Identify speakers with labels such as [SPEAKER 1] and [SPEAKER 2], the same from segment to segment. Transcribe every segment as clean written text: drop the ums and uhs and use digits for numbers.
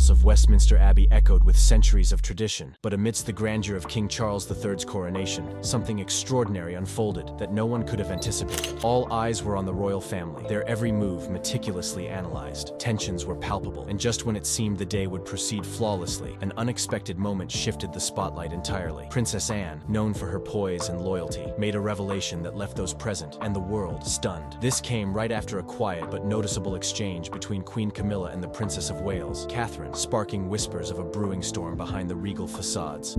[SPEAKER 1] halls of Westminster Abbey echoed with centuries of tradition, but amidst the grandeur of King Charles III's coronation, something extraordinary unfolded that no one could have anticipated. All eyes were on the royal family, their every move meticulously analyzed. Tensions were palpable, and just when it seemed the day would proceed flawlessly, an unexpected moment shifted the spotlight entirely. Princess Anne, known for her poise and loyalty, made a revelation that left those present and the world stunned. This came right after a quiet but noticeable exchange between Queen Camilla and the Princess of Wales, Catherine, sparking whispers of a brewing storm behind the regal facades.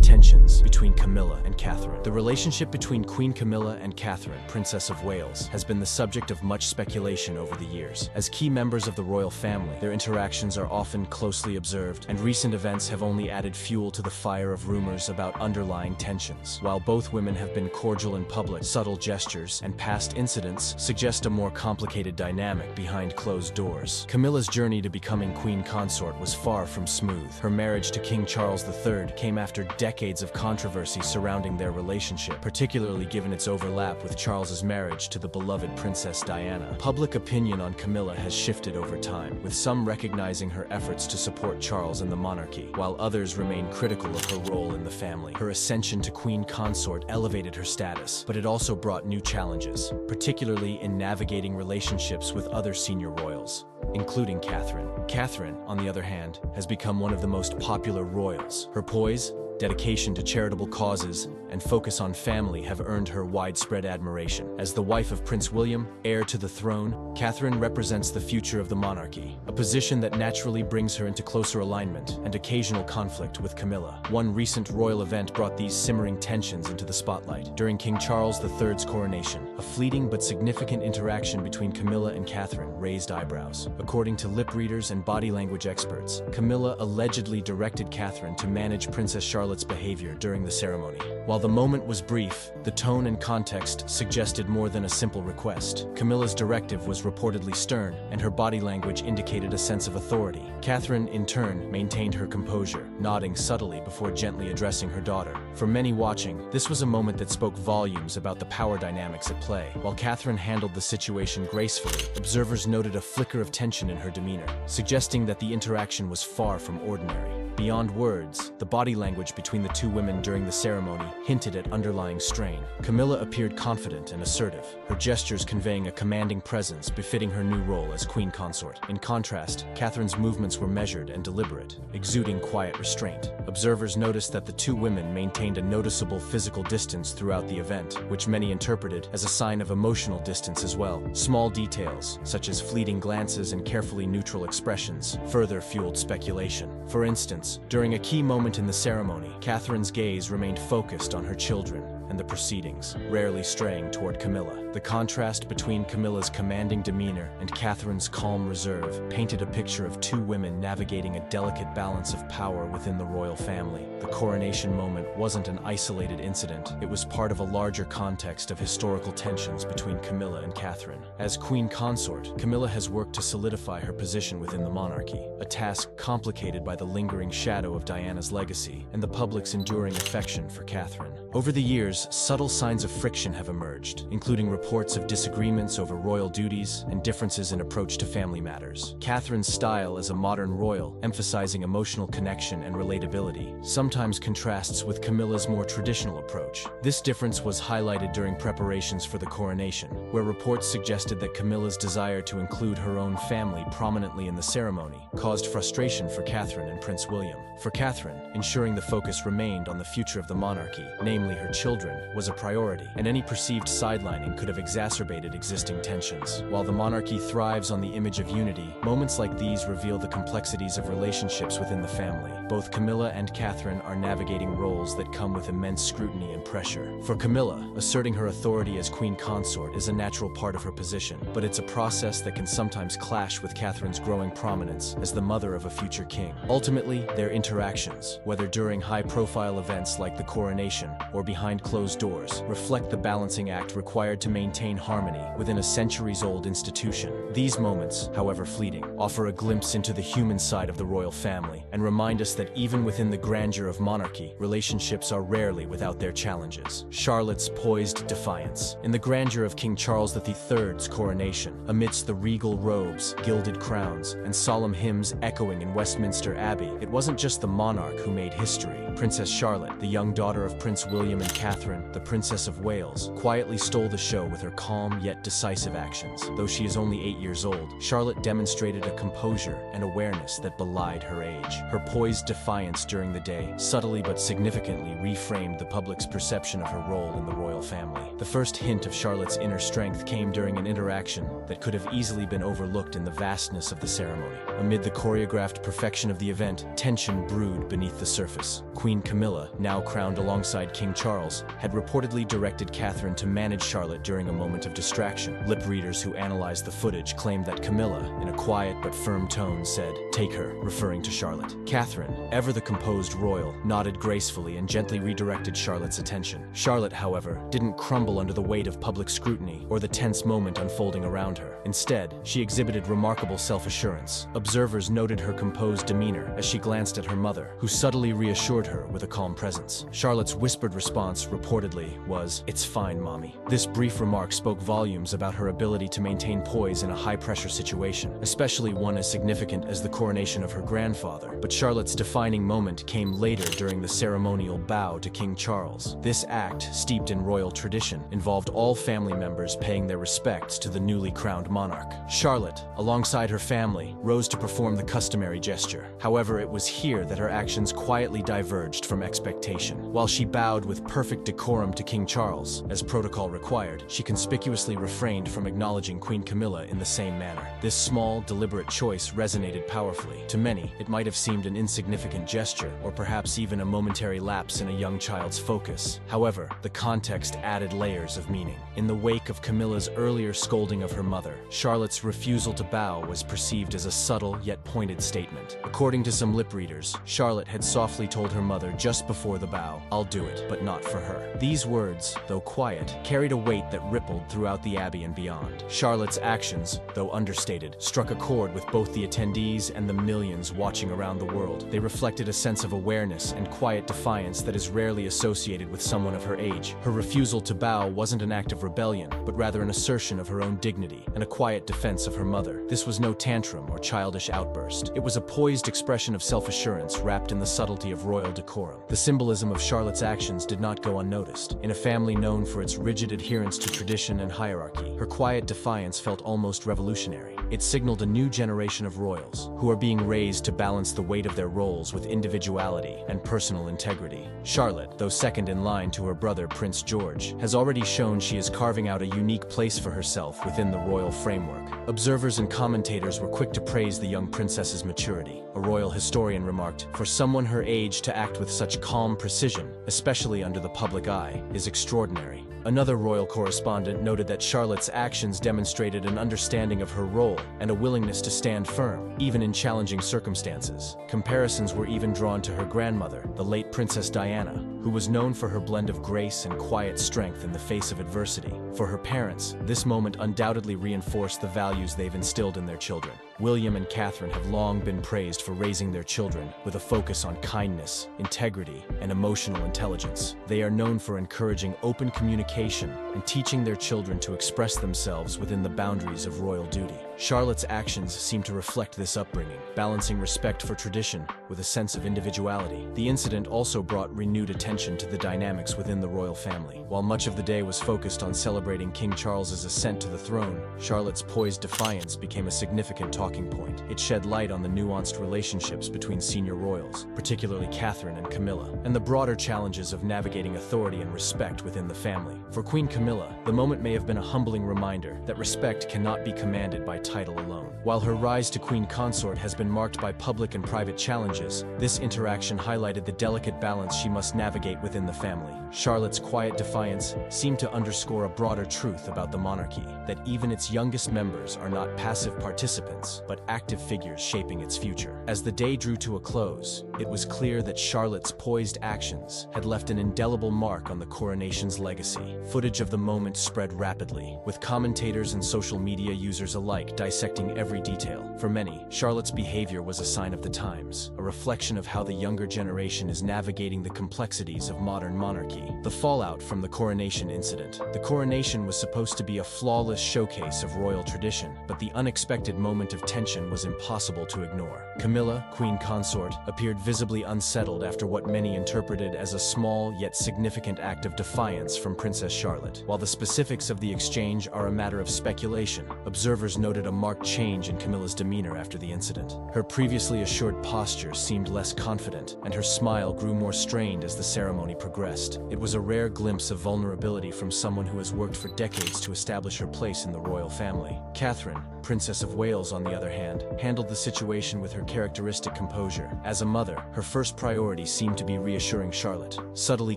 [SPEAKER 1] Tensions between Camilla and Catherine. The relationship between Queen Camilla and Catherine, Princess of Wales, has been the subject of much speculation over the years. As key members of the royal family, their interactions are often closely observed, and recent events have only added fuel to the fire of rumors about underlying tensions. While both women have been cordial in public, subtle gestures and past incidents suggest a more complicated dynamic behind closed doors. Camilla's journey to becoming queen consort was far from smooth. Her marriage to King Charles III came after decades of controversy surrounding their relationship, particularly given its overlap with Charles's marriage to the beloved Princess Diana. Public opinion on Camilla has shifted over time, with some recognizing her efforts to support Charles and the monarchy, while others remain critical of her role in the family. Her ascension to queen consort elevated her status, but it also brought new challenges, particularly in navigating relationships with other senior royals, including Catherine. Catherine, on the other hand, has become one of the most popular royals. Her poise, dedication to charitable causes, and focus on family have earned her widespread admiration. As the wife of Prince William, heir to the throne, Catherine represents the future of the monarchy, a position that naturally brings her into closer alignment and occasional conflict with Camilla. One recent royal event brought these simmering tensions into the spotlight. During King Charles III's coronation, a fleeting but significant interaction between Camilla and Catherine raised eyebrows. According to lip readers and body language experts, Camilla allegedly directed Catherine to manage Princess Charlotte's behavior during the ceremony. While the moment was brief, the tone and context suggested more than a simple request. Camilla's directive was reportedly stern, and her body language indicated a sense of authority. Catherine, in turn, maintained her composure, nodding subtly before gently addressing her daughter. For many watching, this was a moment that spoke volumes about the power dynamics at play. While Catherine handled the situation gracefully, observers noted a flicker of tension in her demeanor, suggesting that the interaction was far from ordinary. Beyond words, the body language between the two women during the ceremony hinted at underlying strain. Camilla appeared confident and assertive, her gestures conveying a commanding presence befitting her new role as queen consort. In contrast, Catherine's movements were measured and deliberate, exuding quiet restraint. Observers noticed that the two women maintained a noticeable physical distance throughout the event, which many interpreted as a sign of emotional distance as well. Small details, such as fleeting glances and carefully neutral expressions, further fueled speculation. For instance, during a key moment in the ceremony, Catherine's gaze remained focused on her children and the proceedings, rarely straying toward Camilla. The contrast between Camilla's commanding demeanor and Catherine's calm reserve painted a picture of two women navigating a delicate balance of power within the royal family. The coronation moment wasn't an isolated incident, it was part of a larger context of historical tensions between Camilla and Catherine. As queen consort, Camilla has worked to solidify her position within the monarchy, a task complicated by the lingering shadow of Diana's legacy and the public's enduring affection for Catherine. Over the years, subtle signs of friction have emerged, including reports of disagreements over royal duties and differences in approach to family matters. Catherine's style as a modern royal, emphasizing emotional connection and relatability, sometimes contrasts with Camilla's more traditional approach. This difference was highlighted during preparations for the coronation, where reports suggested that Camilla's desire to include her own family prominently in the ceremony caused frustration for Catherine and Prince William. For Catherine, ensuring the focus remained on the future of the monarchy, namely her children, was a priority, and any perceived sidelining could have exacerbated existing tensions. While the monarchy thrives on the image of unity, moments like these reveal the complexities of relationships within the family. Both Camilla and Catherine are navigating roles that come with immense scrutiny and pressure. For Camilla, asserting her authority as queen consort is a natural part of her position, but it's a process that can sometimes clash with Catherine's growing prominence as the mother of a future king. Ultimately, their interactions, whether during high-profile events like the coronation or behind closed closed doors, reflect the balancing act required to maintain harmony within a centuries-old institution. These moments, however fleeting, offer a glimpse into the human side of the royal family and remind us that even within the grandeur of monarchy, relationships are rarely without their challenges. Charlotte's poised defiance. In the grandeur of King Charles III's coronation, amidst the regal robes, gilded crowns, and solemn hymns echoing in Westminster Abbey, it wasn't just the monarch who made history. Princess Charlotte, the young daughter of Prince William and Catherine, the Princess of Wales, quietly stole the show with her calm yet decisive actions. Though she is only 8 years old, Charlotte demonstrated a composure and awareness that belied her age. Her poised defiance during the day subtly but significantly reframed the public's perception of her role in the royal family. The first hint of Charlotte's inner strength came during an interaction that could have easily been overlooked in the vastness of the ceremony. Amid the choreographed perfection of the event, tension brewed beneath the surface. Queen Camilla, now crowned alongside King Charles, had reportedly directed Catherine to manage Charlotte during a moment of distraction. Lip readers who analyzed the footage claimed that Camilla, in a quiet but firm tone, said, "Take her," referring to Charlotte. Catherine, ever the composed royal, nodded gracefully and gently redirected Charlotte's attention. Charlotte, however, didn't crumble under the weight of public scrutiny or the tense moment unfolding around her. Instead, she exhibited remarkable self-assurance. Observers noted her composed demeanor as she glanced at her mother, who subtly reassured her with a calm presence. Charlotte's whispered response, reportedly, was, "It's fine, Mommy." This brief remark spoke volumes about her ability to maintain poise in a high-pressure situation, especially one as significant as the coronation of her grandfather. But Charlotte's defining moment came later during the ceremonial bow to King Charles. This act, steeped in royal tradition, involved all family members paying their respects to the newly crowned monarch. Charlotte, alongside her family, rose to perform the customary gesture. However, it was here that her actions quietly diverged from expectation. While she bowed with perfect decorum to King Charles, as protocol required, she conspicuously refrained from acknowledging Queen Camilla in the same manner. This small, deliberate choice resonated powerfully. To many, it might have seemed an insignificant gesture, or perhaps even a momentary lapse in a young child's focus. However, the context added layers of meaning. In the wake of Camilla's earlier scolding of her mother, Charlotte's refusal to bow was perceived as a subtle yet pointed statement. According to some lip readers, Charlotte had softly told her mother just before the bow, "I'll do it, but not for her." These words, though quiet, carried a weight that rippled throughout the Abbey and beyond. Charlotte's actions, though understated, struck a chord with both the attendees and the millions watching around the world. They reflected a sense of awareness and quiet defiance that is rarely associated with someone of her age. Her refusal to bow wasn't an act of rebellion, but rather an assertion of her own dignity and a quiet defense of her mother. This was no tantrum or childish outburst. It was a poised expression of self-assurance wrapped in the subtlety of royal decorum. The symbolism of Charlotte's actions did not go unnoticed. In a family known for its rigid adherence to tradition and hierarchy, her quiet defiance felt almost revolutionary. It signaled a new generation of royals, who are being raised to balance the weight of their roles with individuality and personal integrity. Charlotte, though second in line to her brother Prince George, has already shown she is carving out a unique place for herself within the royal framework. Observers and commentators were quick to praise the young princess's maturity. A royal historian remarked, "For someone her age to act with such calm precision, especially under the public eye, is extraordinary." Another royal correspondent noted that Charlotte's actions demonstrated an understanding of her role and a willingness to stand firm, even in challenging circumstances. Comparisons were even drawn to her grandmother, the late Princess Diana, who was known for her blend of grace and quiet strength in the face of adversity. For her parents, this moment undoubtedly reinforced the values they've instilled in their children. William and Catherine have long been praised for raising their children with a focus on kindness, integrity, and emotional intelligence. They are known for encouraging open communication and teaching their children to express themselves within the boundaries of royal duty. Charlotte's actions seem to reflect this upbringing, balancing respect for tradition with a sense of individuality. The incident also brought renewed attention to the dynamics within the royal family. While much of the day was focused on celebrating King Charles's ascent to the throne, Charlotte's poised defiance became a significant talking point. It shed light on the nuanced relationships between senior royals, particularly Catherine and Camilla, and the broader challenges of navigating authority and respect within the family. For Queen Camilla, the moment may have been a humbling reminder that respect cannot be commanded by title alone. While her rise to queen consort has been marked by public and private challenges, this interaction highlighted the delicate balance she must navigate within the family. Charlotte's quiet defiance seemed to underscore a broader truth about the monarchy, that even its youngest members are not passive participants, shadows, but active figures shaping its future. As the day drew to a close, it was clear that Charlotte's poised actions had left an indelible mark on the coronation's legacy. Footage of the moment spread rapidly, with commentators and social media users alike dissecting every detail. For many, Charlotte's behavior was a sign of the times, a reflection of how the younger generation is navigating the complexities of modern monarchy. The fallout from the coronation incident. The coronation was supposed to be a flawless showcase of royal tradition, but the unexpected moment of tension was impossible to ignore. Camilla, queen consort, appeared visibly unsettled after what many interpreted as a small yet significant act of defiance from Princess Charlotte. While the specifics of the exchange are a matter of speculation, observers noted a marked change in Camilla's demeanor after the incident. Her previously assured posture seemed less confident, and her smile grew more strained as the ceremony progressed. It was a rare glimpse of vulnerability from someone who has worked for decades to establish her place in the royal family. Catherine, Princess of Wales, on the other hand, handled the situation with her characteristic composure. As a mother, her first priority seemed to be reassuring Charlotte, subtly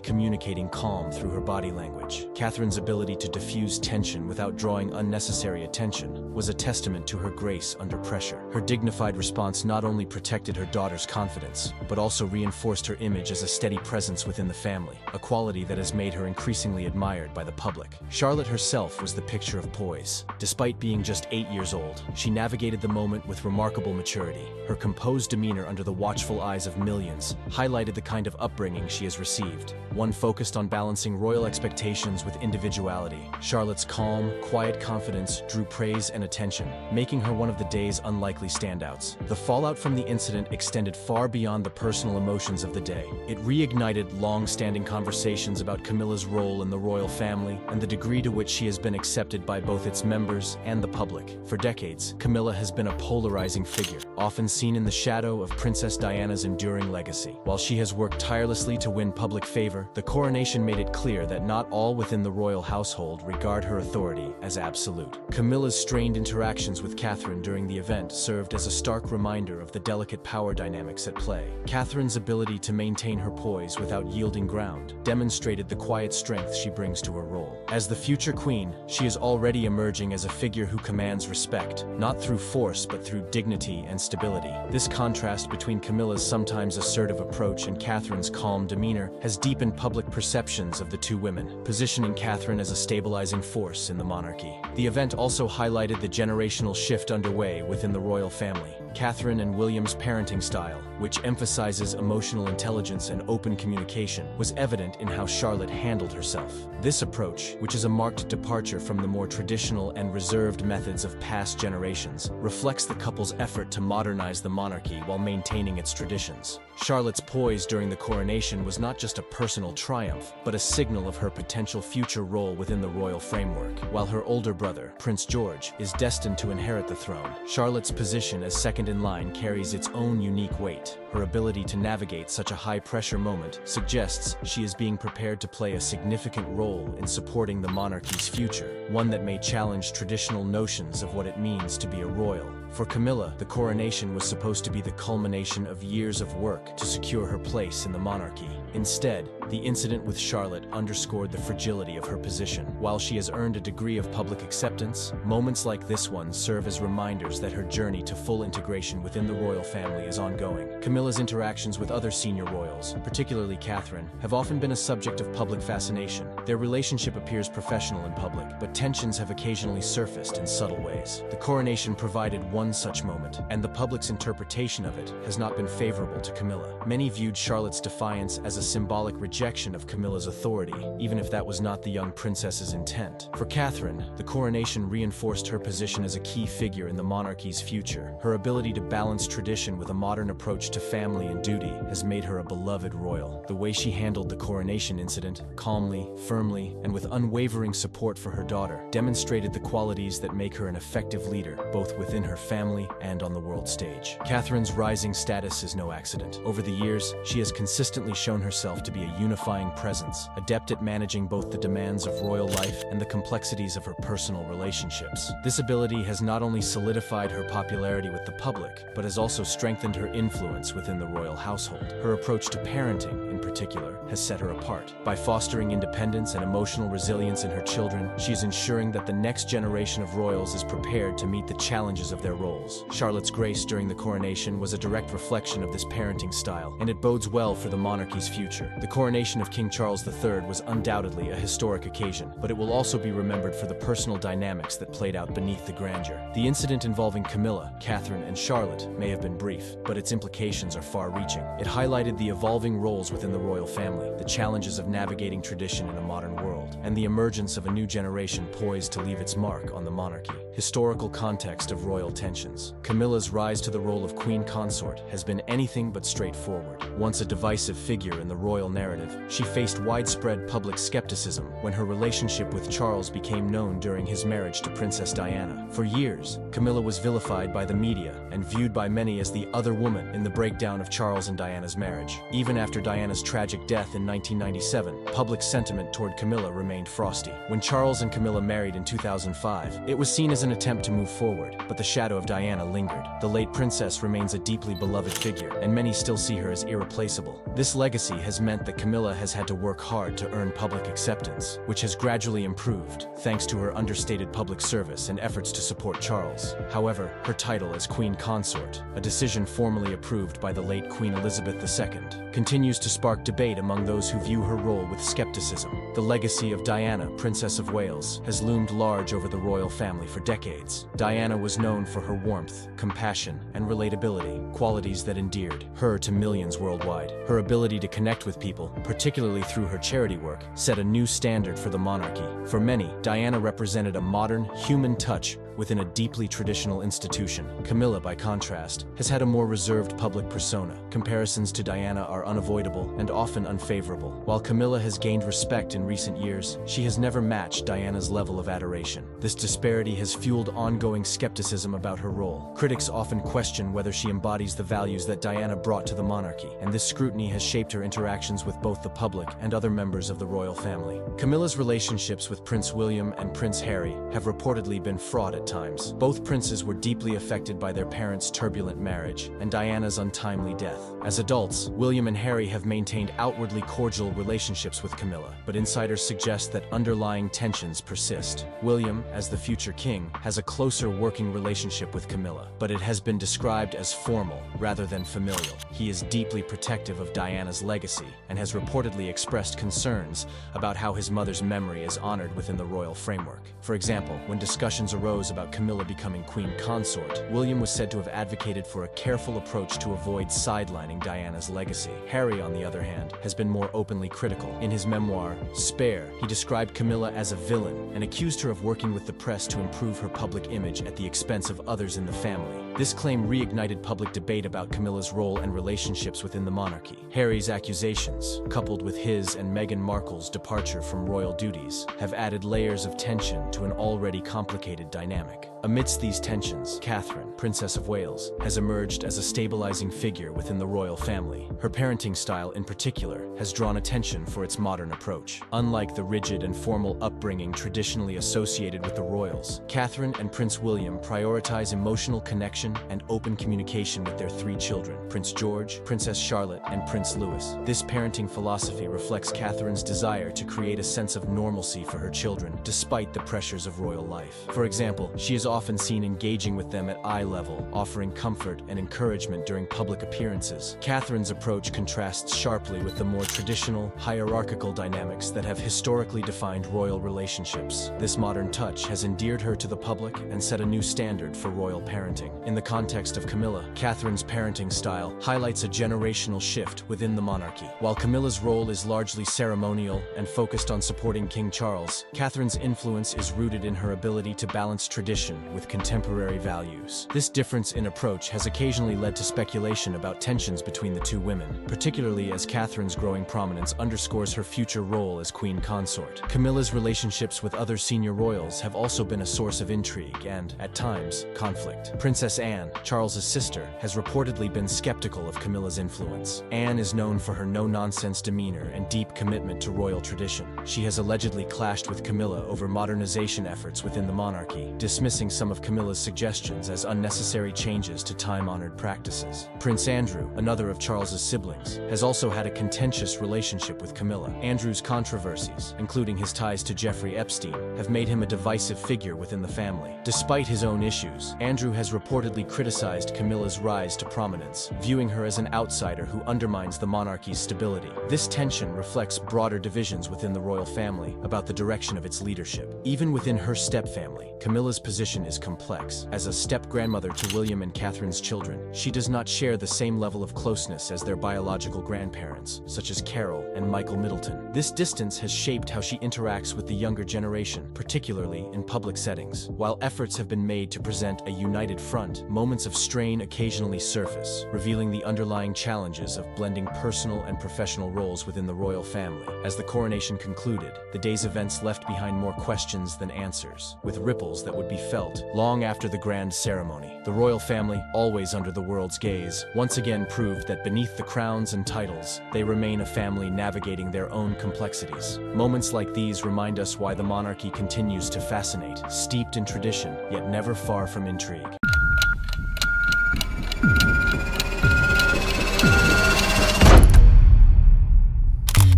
[SPEAKER 1] communicating calm through her body language. Catherine's ability to diffuse tension without drawing unnecessary attention was a testament to her grace under pressure. Her dignified response not only protected her daughter's confidence, but also reinforced her image as a steady presence within the family, a quality that has made her increasingly admired by the public. Charlotte herself was the picture of poise. Despite being just 8 years old, she navigated the moment with remarkable maturity. Her composed demeanor under the watchful eyes of millions highlighted the kind of upbringing she has received, one focused on balancing royal expectations with individuality. Charlotte's calm, quiet confidence drew praise and attention, making her one of the day's unlikely standouts. The fallout from the incident extended far beyond the personal emotions of the day. It reignited long-standing conversations about Camilla's role in the royal family and the degree to which she has been accepted by both its members and the public. For decades, Camilla has been a polarizing figure, often seen in the shadow of Princess Diana's enduring legacy. While she has worked tirelessly to win public favor, the coronation made it clear that not all within the royal household regard her authority as absolute. Camilla's strained interactions with Catherine during the event served as a stark reminder of the delicate power dynamics at play. Catherine's ability to maintain her poise without yielding ground demonstrated the quiet strength she brings to her role. As the future queen, she is already emerging as a figure who commands respect, not through force but through dignity and stability. This contrast between Camilla's sometimes assertive approach and Catherine's calm demeanor has deepened public perceptions of the two women, positioning Catherine as a stabilizing force in the monarchy. The event also highlighted the generational shift underway within the royal family. Catherine and William's parenting style, which emphasizes emotional intelligence and open communication, was evident in how Charlotte handled herself. This approach, which is a marked departure from the more traditional and reserved methods of past generations, reflects the couple's effort to modernize the monarchy while maintaining its traditions. Charlotte's poise during the coronation was not just a personal triumph, but a signal of her potential future role within the royal framework. While her older brother, Prince George, is destined to inherit the throne, Charlotte's position as second in line carries its own unique weight. Her ability to navigate such a high-pressure moment suggests she is being prepared to play a significant role in supporting the monarchy's future, one that may challenge traditional notions of what it means to be a royal. For Camilla, the coronation was supposed to be the culmination of years of work to secure her place in the monarchy. Instead, the incident with Charlotte underscored the fragility of her position. While she has earned a degree of public acceptance, moments like this one serve as reminders that her journey to full integration within the royal family is ongoing. Camilla's interactions with other senior royals, particularly Catherine, have often been a subject of public fascination. Their relationship appears professional in public, but tensions have occasionally surfaced in subtle ways. The coronation provided one such moment, and the public's interpretation of it has not been favorable to Camilla. Many viewed Charlotte's defiance as a symbolic rejection of Camilla's authority, even if that was not the young princess's intent. For Catherine, the coronation reinforced her position as a key figure in the monarchy's future. Her ability to balance tradition with a modern approach to family and duty has made her a beloved royal. The way she handled the coronation incident, calmly, firmly, and with unwavering support for her daughter, demonstrated the qualities that make her an effective leader, both within her family and on the world stage. Catherine's rising status is no accident. Over the years, she has consistently shown herself to be a unifying presence, adept at managing both the demands of royal life and the complexities of her personal relationships. This ability has not only solidified her popularity with the public, but has also strengthened her influence within within the royal household. Her approach to parenting, in particular, has set her apart. By fostering independence and emotional resilience in her children, she is ensuring that the next generation of royals is prepared to meet the challenges of their roles. Charlotte's grace during the coronation was a direct reflection of this parenting style, and it bodes well for the monarchy's future. The coronation of King Charles III was undoubtedly a historic occasion, but it will also be remembered for the personal dynamics that played out beneath the grandeur. The incident involving Camilla, Catherine, and Charlotte may have been brief, but its implications are far-reaching. It highlighted the evolving roles within the royal family, the challenges of navigating tradition in a modern world, and the emergence of a new generation poised to leave its mark on the monarchy. Historical context of royal tensions. Camilla's rise to the role of queen consort has been anything but straightforward. Once a divisive figure in the royal narrative, she faced widespread public skepticism when her relationship with Charles became known during his marriage to Princess Diana. For years, Camilla was vilified by the media and viewed by many as the other woman in the breakdown of Charles and Diana's marriage. Even after Diana's tragic death in 1997, public sentiment toward Camilla remained frosty. When Charles and Camilla married in 2005, it was seen as an attempt to move forward, but the shadow of Diana lingered. The late princess remains a deeply beloved figure, and many still see her as irreplaceable. This legacy has meant that Camilla has had to work hard to earn public acceptance, which has gradually improved, thanks to her understated public service and efforts to support Charles. However, her title as Queen Consort, a decision formally approved by the late Queen Elizabeth II, continues to spark debate among those who view her role with skepticism. The legacy of Diana, Princess of Wales, has loomed large over the royal family for decades. Diana was known for her warmth, compassion, and relatability, qualities that endeared her to millions worldwide. Her ability to connect with people, particularly through her charity work, set a new standard for the monarchy. For many, Diana represented a modern, human touch within a deeply traditional institution. Camilla, by contrast, has had a more reserved public persona. Comparisons to Diana are unavoidable and often unfavorable. While Camilla has gained respect in recent years, she has never matched Diana's level of adoration. This disparity has fueled ongoing skepticism about her role. Critics often question whether she embodies the values that Diana brought to the monarchy, and this scrutiny has shaped her interactions with both the public and other members of the royal family. Camilla's relationships with Prince William and Prince Harry have reportedly been fraught at times. Both princes were deeply affected by their parents' turbulent marriage and Diana's untimely death. As adults, William and Harry have maintained outwardly cordial relationships with Camilla, but insiders suggest that underlying tensions persist. William, as the future king, has a closer working relationship with Camilla, but it has been described as formal rather than familial. He is deeply protective of Diana's legacy and has reportedly expressed concerns about how his mother's memory is honored within the royal framework. For example, when discussions arose about Camilla becoming queen consort, William was said to have advocated for a careful approach to avoid sidelining Diana's legacy. Harry, on the other hand, has been more openly critical. In his memoir, Spare, he described Camilla as a villain and accused her of working with the press to improve her public image at the expense of others in the family. This claim reignited public debate about Camilla's role and relationships within the monarchy. Harry's accusations, coupled with his and Meghan Markle's departure from royal duties, have added layers of tension to an already complicated dynamic. Amidst these tensions, Catherine, Princess of Wales, has emerged as a stabilizing figure within the royal family. Her parenting style, in particular, has drawn attention for its modern approach. Unlike the rigid and formal upbringing traditionally associated with the royals, Catherine and Prince William prioritize emotional connection and open communication with their three children, Prince George, Princess Charlotte, and Prince Louis. This parenting philosophy reflects Catherine's desire to create a sense of normalcy for her children, despite the pressures of royal life. For example, she is often seen engaging with them at eye level, offering comfort and encouragement during public appearances. Catherine's approach contrasts sharply with the more traditional, hierarchical dynamics that have historically defined royal relationships. This modern touch has endeared her to the public and set a new standard for royal parenting. In the context of Camilla, Catherine's parenting style highlights a generational shift within the monarchy. While Camilla's role is largely ceremonial and focused on supporting King Charles, Catherine's influence is rooted in her ability to balance tradition with contemporary values. This difference in approach has occasionally led to speculation about tensions between the two women, particularly as Catherine's growing prominence underscores her future role as queen consort. Camilla's relationships with other senior royals have also been a source of intrigue and, at times, conflict. Princess Anne, Charles's sister, has reportedly been skeptical of Camilla's influence. Anne is known for her no-nonsense demeanor and deep commitment to royal tradition. She has allegedly clashed with Camilla over modernization efforts within the monarchy, dismissing some of Camilla's suggestions as unnecessary changes to time-honored practices. Prince Andrew, another of Charles's siblings, has also had a contentious relationship with Camilla. Andrew's controversies, including his ties to Jeffrey Epstein, have made him a divisive figure within the family. Despite his own issues, Andrew has reportedly criticized Camilla's rise to prominence, viewing her as an outsider who undermines the monarchy's stability. This tension reflects broader divisions within the royal family about the direction of its leadership. Even within her stepfamily, Camilla's position is complex. As a step-grandmother to William and Catherine's children, she does not share the same level of closeness as their biological grandparents, such as Carol and Michael Middleton. This distance has shaped how she interacts with the younger generation, particularly in public settings. While efforts have been made to present a united front, moments of strain occasionally surface, revealing the underlying challenges of blending personal and professional roles within the royal family. As the coronation concluded, the day's events left behind more questions than answers, with ripples that would be felt long after the grand ceremony. The royal family, always under the world's gaze, once again proved that beneath the crowns and titles, they remain a family navigating their own complexities. Moments like these remind us why the monarchy continues to fascinate, steeped in tradition, yet never far from intrigue.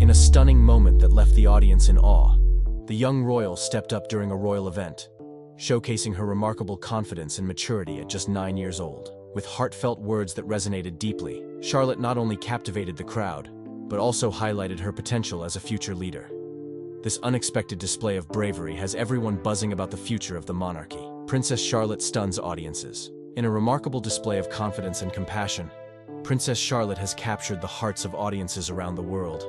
[SPEAKER 1] In a stunning moment that left the audience in awe, the young royal stepped up during a royal event, showcasing her remarkable confidence and maturity at just 9 years old. With heartfelt words that resonated deeply, Charlotte not only captivated the crowd, but also highlighted her potential as a future leader. This unexpected display of bravery has everyone buzzing about the future of the monarchy. Princess Charlotte stuns audiences. In a remarkable display of confidence and compassion, Princess Charlotte has captured the hearts of audiences around the world.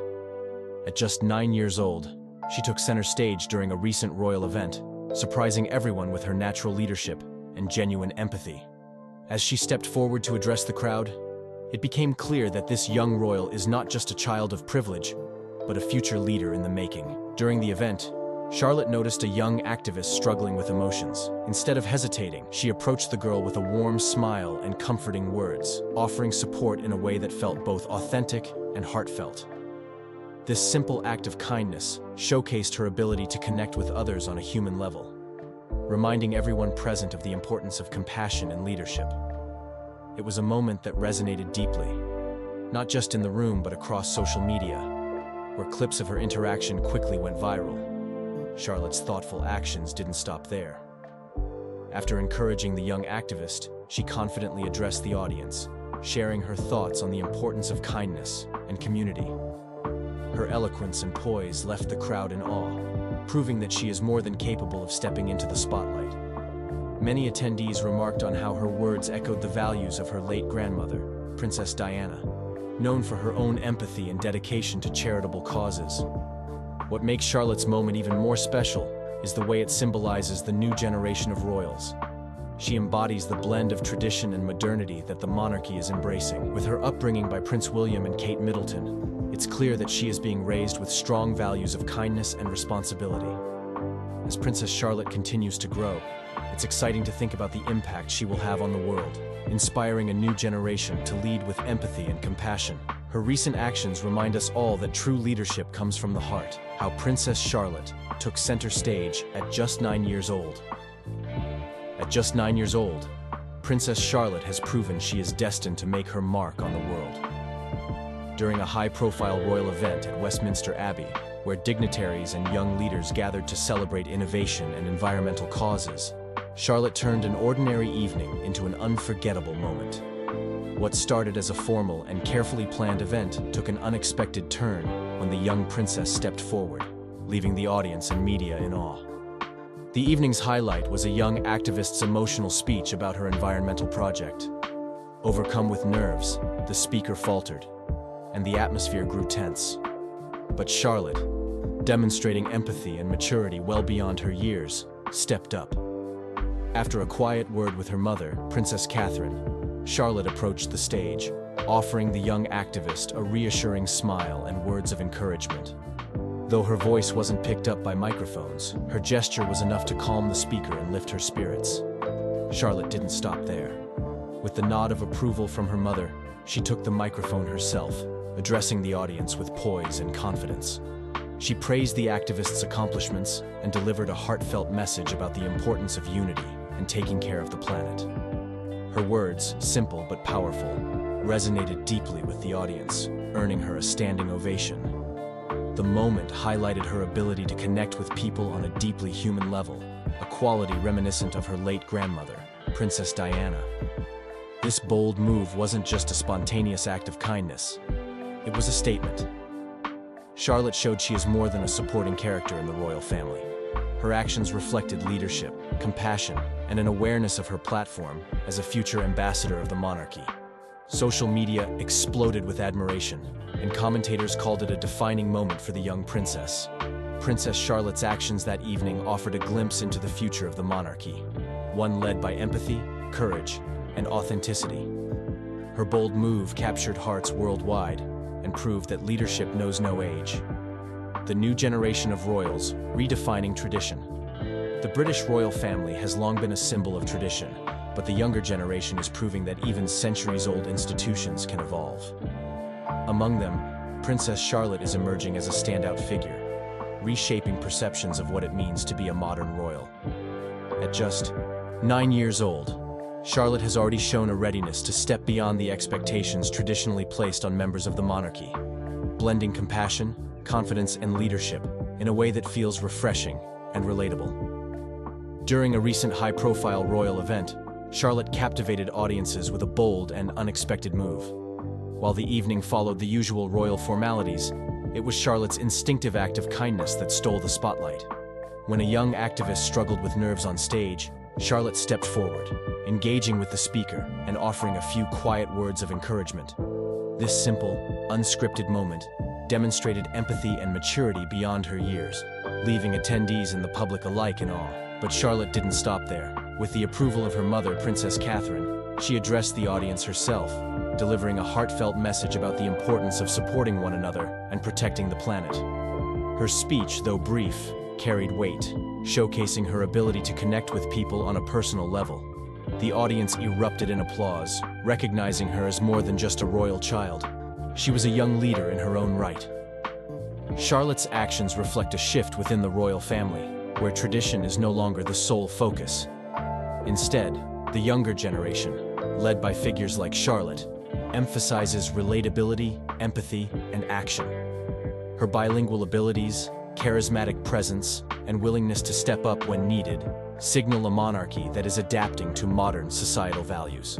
[SPEAKER 1] At just 9 years old, she took center stage during a recent royal event, surprising everyone with her natural leadership and genuine empathy. As she stepped forward to address the crowd, it became clear that this young royal is not just a child of privilege, but a future leader in the making. During the event, Charlotte noticed a young activist struggling with emotions. Instead of hesitating, she approached the girl with a warm smile and comforting words, offering support in a way that felt both authentic and heartfelt. This simple act of kindness showcased her ability to connect with others on a human level, reminding everyone present of the importance of compassion and leadership. It was a moment that resonated deeply, not just in the room but across social media, where clips of her interaction quickly went viral. Charlotte's thoughtful actions didn't stop there. After encouraging the young activist, she confidently addressed the audience, sharing her thoughts on the importance of kindness and community. Her eloquence and poise left the crowd in awe, proving that she is more than capable of stepping into the spotlight. Many attendees remarked on how her words echoed the values of her late grandmother, Princess Diana, known for her own empathy and dedication to charitable causes. What makes Charlotte's moment even more special is the way it symbolizes the new generation of royals. She embodies the blend of tradition and modernity that the monarchy is embracing. With her upbringing by Prince William and Kate Middleton, it's clear that she is being raised with strong values of kindness and responsibility. As Princess Charlotte continues to grow, it's exciting to think about the impact she will have on the world, inspiring a new generation to lead with empathy and compassion. Her recent actions remind us all that true leadership comes from the heart. How Princess Charlotte took center stage at just 9 years old. At just 9 years old, Princess Charlotte has proven she is destined to make her mark on the world. During a high-profile royal event at Westminster Abbey, where dignitaries and young leaders gathered to celebrate innovation and environmental causes, Charlotte turned an ordinary evening into an unforgettable moment. What started as a formal and carefully planned event took an unexpected turn when the young princess stepped forward, leaving the audience and media in awe. The evening's highlight was a young activist's emotional speech about her environmental project. Overcome with nerves, the speaker faltered, and the atmosphere grew tense. But Charlotte, demonstrating empathy and maturity well beyond her years, stepped up. After a quiet word with her mother, Princess Catherine, Charlotte approached the stage, offering the young activist a reassuring smile and words of encouragement. Though her voice wasn't picked up by microphones, her gesture was enough to calm the speaker and lift her spirits. Charlotte didn't stop there. With the nod of approval from her mother, she took the microphone herself, addressing the audience with poise and confidence. She praised the activist's accomplishments and delivered a heartfelt message about the importance of unity, and taking care of the planet. Her words, simple but powerful, resonated deeply with the audience, earning her a standing ovation. The moment highlighted her ability to connect with people on a deeply human level, a quality reminiscent of her late grandmother, Princess Diana. This bold move wasn't just a spontaneous act of kindness. It was a statement. Charlotte showed she is more than a supporting character in the royal family. Her actions reflected leadership, compassion, and an awareness of her platform as a future ambassador of the monarchy. Social media exploded with admiration, and commentators called it a defining moment for the young princess. Princess Charlotte's actions that evening offered a glimpse into the future of the monarchy, one led by empathy, courage, and authenticity. Her bold move captured hearts worldwide and proved that leadership knows no age. The new generation of royals, redefining tradition. The British royal family has long been a symbol of tradition, but the younger generation is proving that even centuries-old institutions can evolve. Among them, Princess Charlotte is emerging as a standout figure, reshaping perceptions of what it means to be a modern royal. At just 9 years old, Charlotte has already shown a readiness to step beyond the expectations traditionally placed on members of the monarchy, blending compassion, confidence, and leadership in a way that feels refreshing and relatable. During a recent high-profile royal event, Charlotte captivated audiences with a bold and unexpected move. While the evening followed the usual royal formalities, it was Charlotte's instinctive act of kindness that stole the spotlight. When a young activist struggled with nerves on stage, Charlotte stepped forward, engaging with the speaker and offering a few quiet words of encouragement. This simple, unscripted moment demonstrated empathy and maturity beyond her years, leaving attendees and the public alike in awe. But Charlotte didn't stop there. With the approval of her mother, Princess Catherine, she addressed the audience herself, delivering a heartfelt message about the importance of supporting one another and protecting the planet. Her speech, though brief, carried weight, showcasing her ability to connect with people on a personal level. The audience erupted in applause, recognizing her as more than just a royal child. She was a young leader in her own right. Charlotte's actions reflect a shift within the royal family, where tradition is no longer the sole focus. Instead, the younger generation, led by figures like Charlotte, emphasizes relatability, empathy, and action. Her bilingual abilities, charismatic presence, and willingness to step up when needed signal a monarchy that is adapting to modern societal values.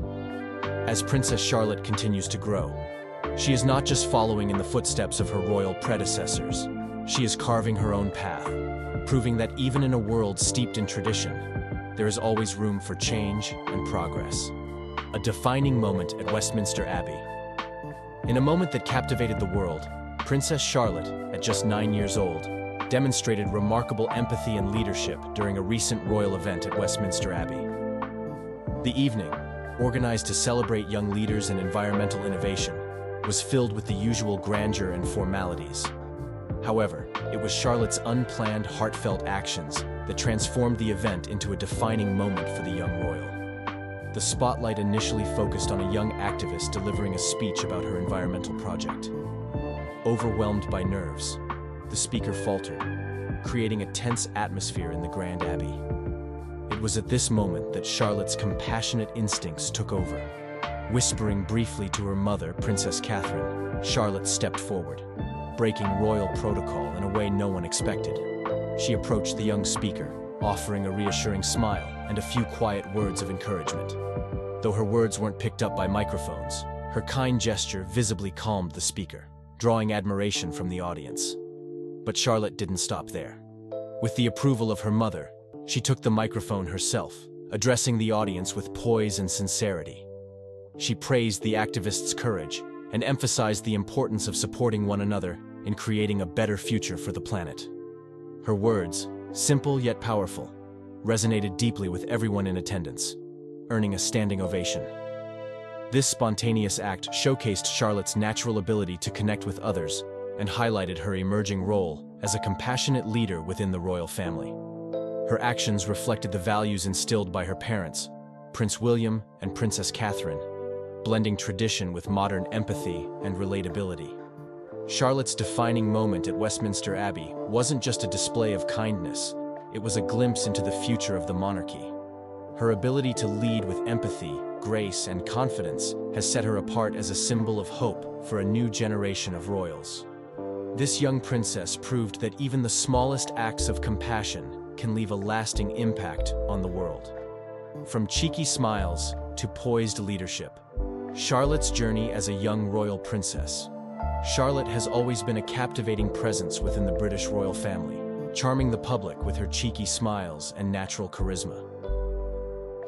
[SPEAKER 1] As Princess Charlotte continues to grow, she is not just following in the footsteps of her royal predecessors. She is carving her own path, proving that even in a world steeped in tradition, there is always room for change and progress. A defining moment at Westminster Abbey. In a moment that captivated the world, Princess Charlotte, at just 9 years old, demonstrated remarkable empathy and leadership during a recent royal event at Westminster Abbey. The evening, organized to celebrate young leaders and environmental innovation, was filled with the usual grandeur and formalities. However, it was Charlotte's unplanned, heartfelt actions that transformed the event into a defining moment for the young royal. The spotlight initially focused on a young activist delivering a speech about her environmental project. Overwhelmed by nerves, the speaker faltered, creating a tense atmosphere in the Grand Abbey. It was at this moment that Charlotte's compassionate instincts took over. Whispering briefly to her mother, Princess Catherine, Charlotte stepped forward, breaking royal protocol in a way no one expected. She approached the young speaker, offering a reassuring smile and a few quiet words of encouragement. Though her words weren't picked up by microphones, her kind gesture visibly calmed the speaker, drawing admiration from the audience. But Charlotte didn't stop there. With the approval of her mother, she took the microphone herself, addressing the audience with poise and sincerity. She praised the activists' courage and emphasized the importance of supporting one another in creating a better future for the planet. Her words, simple yet powerful, resonated deeply with everyone in attendance, earning a standing ovation. This spontaneous act showcased Charlotte's natural ability to connect with others and highlighted her emerging role as a compassionate leader within the royal family. Her actions reflected the values instilled by her parents, Prince William and Princess Catherine, blending tradition with modern empathy and relatability. Charlotte's defining moment at Westminster Abbey wasn't just a display of kindness, it was a glimpse into the future of the monarchy. Her ability to lead with empathy, grace, and confidence has set her apart as a symbol of hope for a new generation of royals. This young princess proved that even the smallest acts of compassion can leave a lasting impact on the world. From cheeky smiles to poised leadership, Charlotte's journey as a young royal princess. Charlotte has always been a captivating presence within the British royal family, charming the public with her cheeky smiles and natural charisma.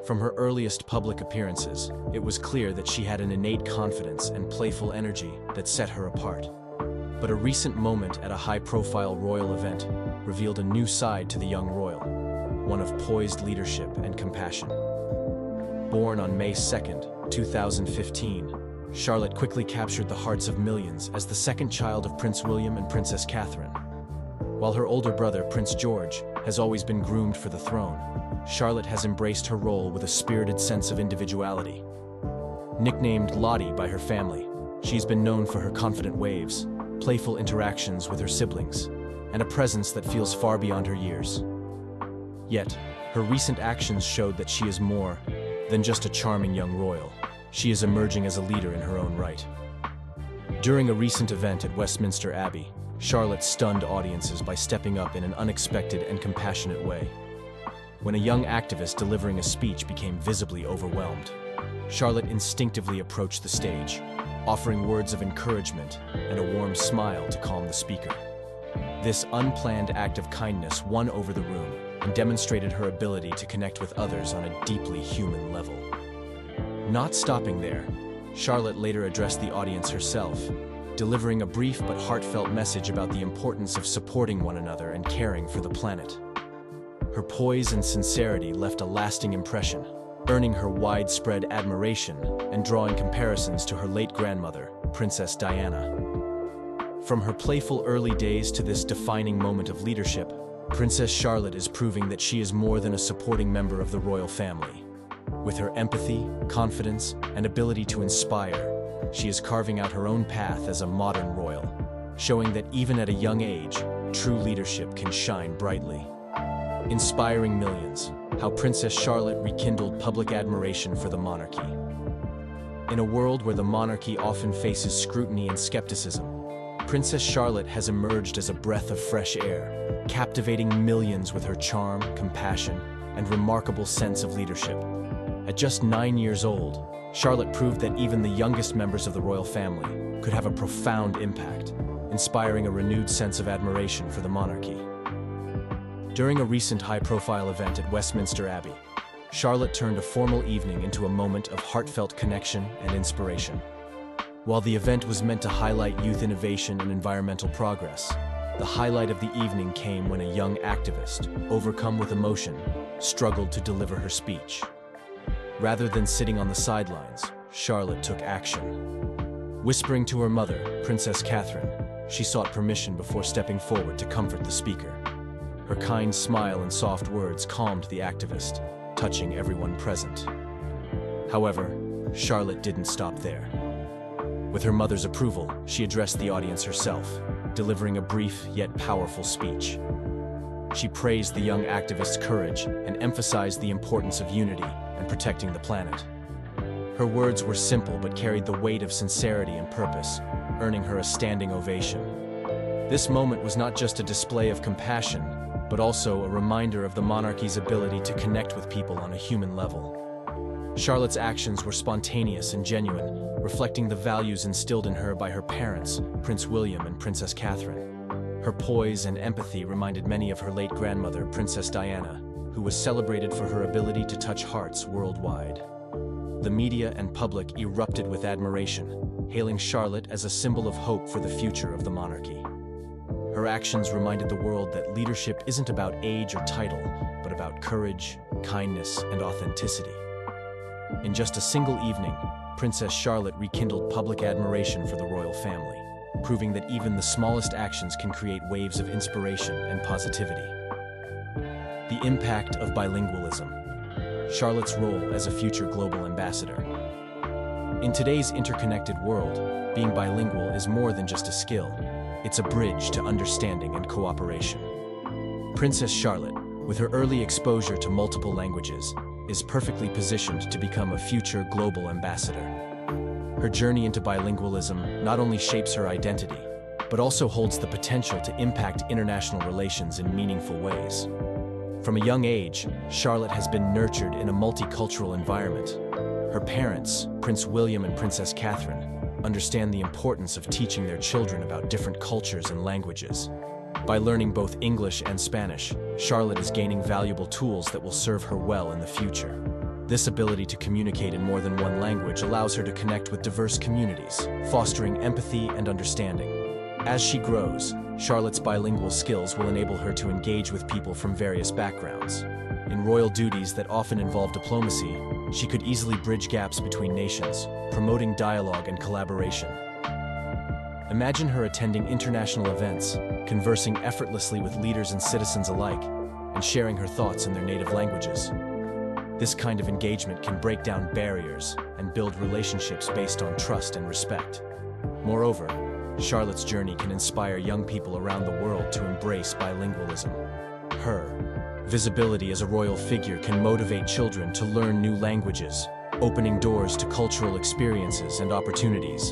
[SPEAKER 1] From her earliest public appearances, it was clear that she had an innate confidence and playful energy that set her apart. But a recent moment at a high-profile royal event revealed a new side to the young royal, one of poised leadership and compassion. Born on May 2, 2015, Charlotte quickly captured the hearts of millions as the second child of Prince William and Princess Catherine. While her older brother, Prince George, has always been groomed for the throne, Charlotte has embraced her role with a spirited sense of individuality. Nicknamed Lottie by her family, she's been known for her confident waves, playful interactions with her siblings, and a presence that feels far beyond her years. Yet, her recent actions showed that she is more than just a charming young royal. She is emerging as a leader in her own right. During a recent event at Westminster Abbey, Charlotte stunned audiences by stepping up in an unexpected and compassionate way. When a young activist delivering a speech became visibly overwhelmed, Charlotte instinctively approached the stage, offering words of encouragement and a warm smile to calm the speaker. This unplanned act of kindness won over the room and demonstrated her ability to connect with others on a deeply human level. Not stopping there, Charlotte later addressed the audience herself, delivering a brief but heartfelt message about the importance of supporting one another and caring for the planet. Her poise and sincerity left a lasting impression, earning her widespread admiration and drawing comparisons to her late grandmother, Princess Diana. From her playful early days to this defining moment of leadership, Princess Charlotte is proving that she is more than a supporting member of the royal family. With her empathy, confidence, and ability to inspire, she is carving out her own path as a modern royal, showing that even at a young age, true leadership can shine brightly. Inspiring millions, how Princess Charlotte rekindled public admiration for the monarchy. In a world where the monarchy often faces scrutiny and skepticism, Princess Charlotte has emerged as a breath of fresh air, captivating millions with her charm, compassion, and remarkable sense of leadership. At just 9 years old, Charlotte proved that even the youngest members of the royal family could have a profound impact, inspiring a renewed sense of admiration for the monarchy. During a recent high-profile event at Westminster Abbey, Charlotte turned a formal evening into a moment of heartfelt connection and inspiration. While the event was meant to highlight youth innovation and environmental progress, the highlight of the evening came when a young activist, overcome with emotion, struggled to deliver her speech. Rather than sitting on the sidelines, Charlotte took action. Whispering to her mother, Princess Catherine, she sought permission before stepping forward to comfort the speaker. Her kind smile and soft words calmed the activist, touching everyone present. However, Charlotte didn't stop there. With her mother's approval, she addressed the audience herself, delivering a brief yet powerful speech. She praised the young activist's courage and emphasized the importance of unity and protecting the planet. Her words were simple but carried the weight of sincerity and purpose, earning her a standing ovation. This moment was not just a display of compassion, but also a reminder of the monarchy's ability to connect with people on a human level. Charlotte's actions were spontaneous and genuine, reflecting the values instilled in her by her parents, Prince William and Princess Catherine. Her poise and empathy reminded many of her late grandmother, Princess Diana, who was celebrated for her ability to touch hearts worldwide. The media and public erupted with admiration, hailing Charlotte as a symbol of hope for the future of the monarchy. Her actions reminded the world that leadership isn't about age or title, but about courage, kindness, and authenticity. In just a single evening, Princess Charlotte rekindled public admiration for the royal family, proving that even the smallest actions can create waves of inspiration and positivity. The impact of bilingualism. Charlotte's role as a future global ambassador. In today's interconnected world, being bilingual is more than just a skill. It's a bridge to understanding and cooperation. Princess Charlotte, with her early exposure to multiple languages, is perfectly positioned to become a future global ambassador. Her journey into bilingualism not only shapes her identity, but also holds the potential to impact international relations in meaningful ways. From a young age, Charlotte has been nurtured in a multicultural environment. Her parents, Prince William and Princess Catherine, understand the importance of teaching their children about different cultures and languages. By learning both English and Spanish, Charlotte is gaining valuable tools that will serve her well in the future. This ability to communicate in more than one language allows her to connect with diverse communities, fostering empathy and understanding. As she grows, Charlotte's bilingual skills will enable her to engage with people from various backgrounds. In royal duties that often involve diplomacy, she could easily bridge gaps between nations, promoting dialogue and collaboration. Imagine her attending international events, conversing effortlessly with leaders and citizens alike, and sharing her thoughts in their native languages. This kind of engagement can break down barriers and build relationships based on trust and respect. Moreover, Charlotte's journey can inspire young people around the world to embrace bilingualism. Her visibility as a royal figure can motivate children to learn new languages, opening doors to cultural experiences and opportunities.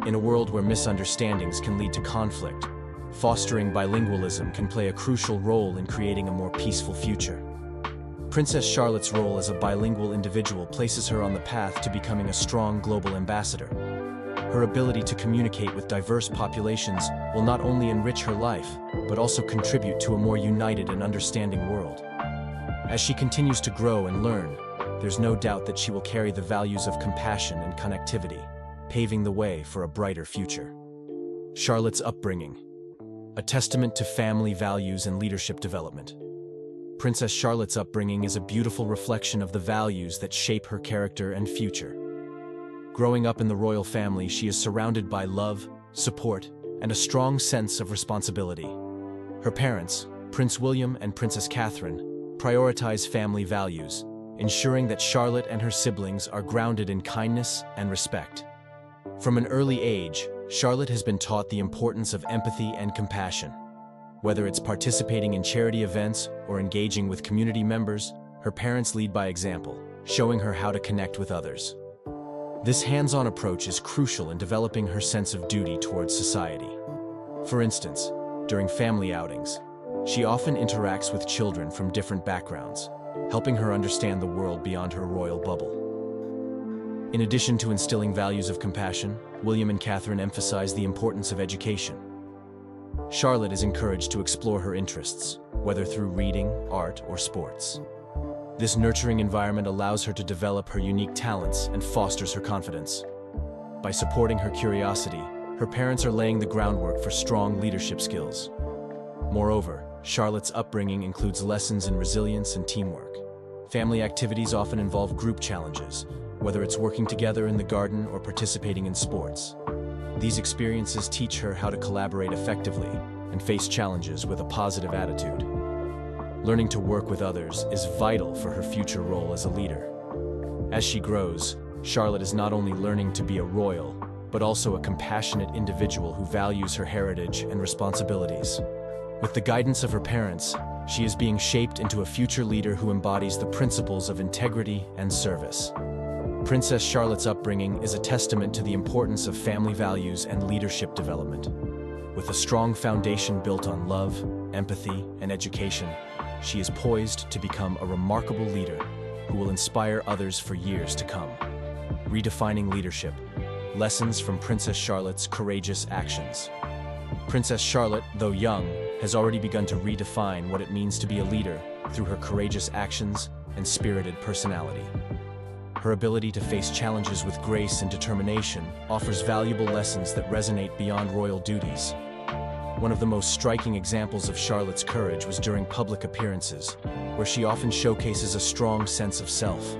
[SPEAKER 1] In a world where misunderstandings can lead to conflict, fostering bilingualism can play a crucial role in creating a more peaceful future. Princess Charlotte's role as a bilingual individual places her on the path to becoming a strong global ambassador. Her ability to communicate with diverse populations will not only enrich her life, but also contribute to a more united and understanding world. As she continues to grow and learn, there's no doubt that she will carry the values of compassion and connectivity, paving the way for a brighter future. Charlotte's upbringing, a testament to family values and leadership development. Princess Charlotte's upbringing is a beautiful reflection of the values that shape her character and future. Growing up in the royal family, she is surrounded by love, support, and a strong sense of responsibility. Her parents, Prince William and Princess Catherine, prioritize family values, ensuring that Charlotte and her siblings are grounded in kindness and respect. From an early age, Charlotte has been taught the importance of empathy and compassion. Whether it's participating in charity events or engaging with community members, her parents lead by example, showing her how to connect with others. This hands-on approach is crucial in developing her sense of duty towards society. For instance, during family outings, she often interacts with children from different backgrounds, helping her understand the world beyond her royal bubble. In addition to instilling values of compassion, William and Catherine emphasize the importance of education. Charlotte is encouraged to explore her interests, whether through reading, art, or sports. This nurturing environment allows her to develop her unique talents and fosters her confidence. By supporting her curiosity, her parents are laying the groundwork for strong leadership skills. Moreover, Charlotte's upbringing includes lessons in resilience and teamwork. Family activities often involve group challenges, whether it's working together in the garden or participating in sports. These experiences teach her how to collaborate effectively and face challenges with a positive attitude. Learning to work with others is vital for her future role as a leader. As she grows, Charlotte is not only learning to be a royal, but also a compassionate individual who values her heritage and responsibilities. With the guidance of her parents, she is being shaped into a future leader who embodies the principles of integrity and service. Princess Charlotte's upbringing is a testament to the importance of family values and leadership development. With a strong foundation built on love, empathy, and education, she is poised to become a remarkable leader who will inspire others for years to come. Redefining leadership. Lessons from Princess Charlotte's courageous actions. Princess Charlotte, though young, has already begun to redefine what it means to be a leader through her courageous actions and spirited personality. Her ability to face challenges with grace and determination offers valuable lessons that resonate beyond royal duties. One of the most striking examples of Charlotte's courage was during public appearances, where she often showcases a strong sense of self.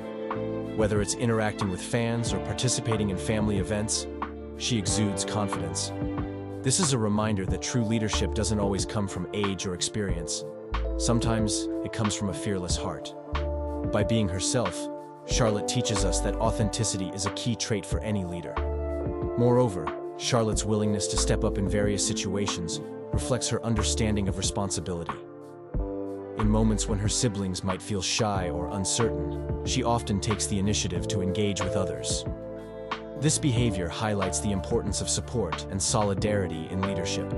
[SPEAKER 1] Whether it's interacting with fans or participating in family events, she exudes confidence. This is a reminder that true leadership doesn't always come from age or experience. Sometimes it comes from a fearless heart. By being herself, Charlotte teaches us that authenticity is a key trait for any leader. Moreover, Charlotte's willingness to step up in various situations reflects her understanding of responsibility. In moments when her siblings might feel shy or uncertain, she often takes the initiative to engage with others. This behavior highlights the importance of support and solidarity in leadership.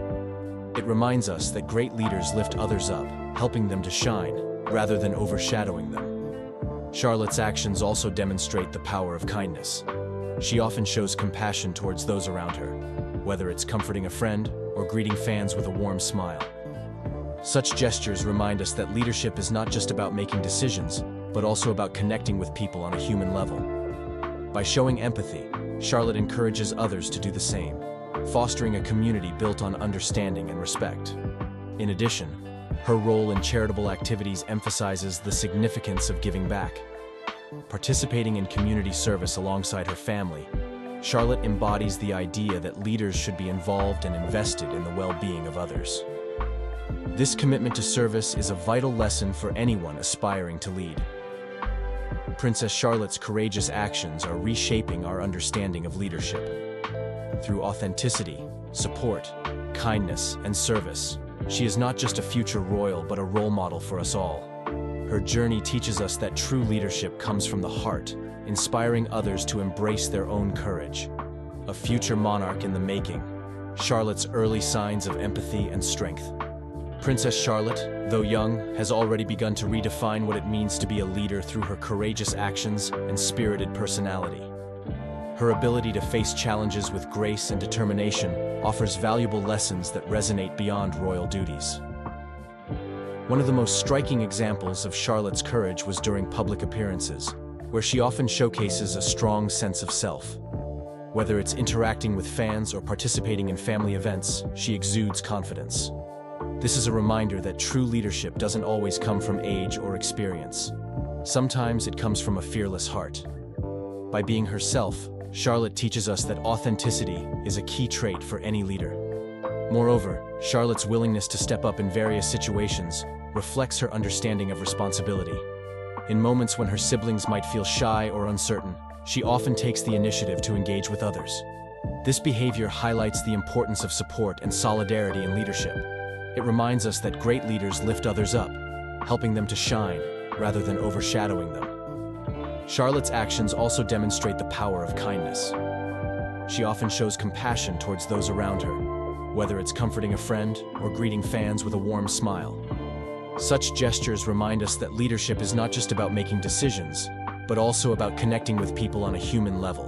[SPEAKER 1] It reminds us that great leaders lift others up, helping them to shine, rather than overshadowing them. Charlotte's actions also demonstrate the power of kindness. She often shows compassion towards those around her, whether it's comforting a friend or greeting fans with a warm smile. Such gestures remind us that leadership is not just about making decisions, but also about connecting with people on a human level. By showing empathy, Charlotte encourages others to do the same, fostering a community built on understanding and respect. In addition, her role in charitable activities emphasizes the significance of giving back. Participating in community service alongside her family, Charlotte embodies the idea that leaders should be involved and invested in the well-being of others. This commitment to service is a vital lesson for anyone aspiring to lead. Princess Charlotte's courageous actions are reshaping our understanding of leadership. Through authenticity, support, kindness, and service, she is not just a future royal but a role model for us all. Her journey teaches us that true leadership comes from the heart, inspiring others to embrace their own courage. A future monarch in the making, Charlotte's early signs of empathy and strength. Princess Charlotte, though young, has already begun to redefine what it means to be a leader through her courageous actions and spirited personality. Her ability to face challenges with grace and determination offers valuable lessons that resonate beyond royal duties. One of the most striking examples of Charlotte's courage was during public appearances, where she often showcases a strong sense of self. Whether it's interacting with fans or participating in family events, she exudes confidence. This is a reminder that true leadership doesn't always come from age or experience. Sometimes it comes from a fearless heart. By being herself, Charlotte teaches us that authenticity is a key trait for any leader. Moreover, Charlotte's willingness to step up in various situations reflects her understanding of responsibility. In moments when her siblings might feel shy or uncertain, she often takes the initiative to engage with others. This behavior highlights the importance of support and solidarity in leadership. It reminds us that great leaders lift others up, helping them to shine rather than overshadowing them. Charlotte's actions also demonstrate the power of kindness. She often shows compassion towards those around her, whether it's comforting a friend or greeting fans with a warm smile. Such gestures remind us that leadership is not just about making decisions, but also about connecting with people on a human level.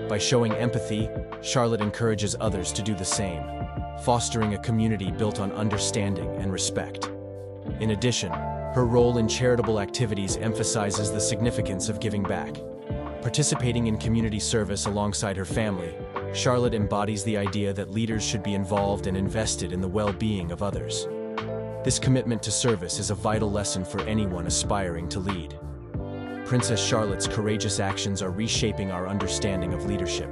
[SPEAKER 1] By showing empathy, Charlotte encourages others to do the same, fostering a community built on understanding and respect. In addition, her role in charitable activities emphasizes the significance of giving back. Participating in community service alongside her family, Charlotte embodies the idea that leaders should be involved and invested in the well-being of others. This commitment to service is a vital lesson for anyone aspiring to lead. Princess Charlotte's courageous actions are reshaping our understanding of leadership.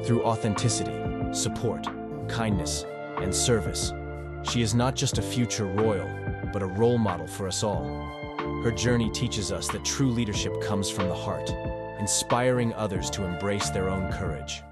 [SPEAKER 1] Through authenticity, support, kindness, and service, she is not just a future royal, but a role model for us all. Her journey teaches us that true leadership comes from the heart, inspiring others to embrace their own courage.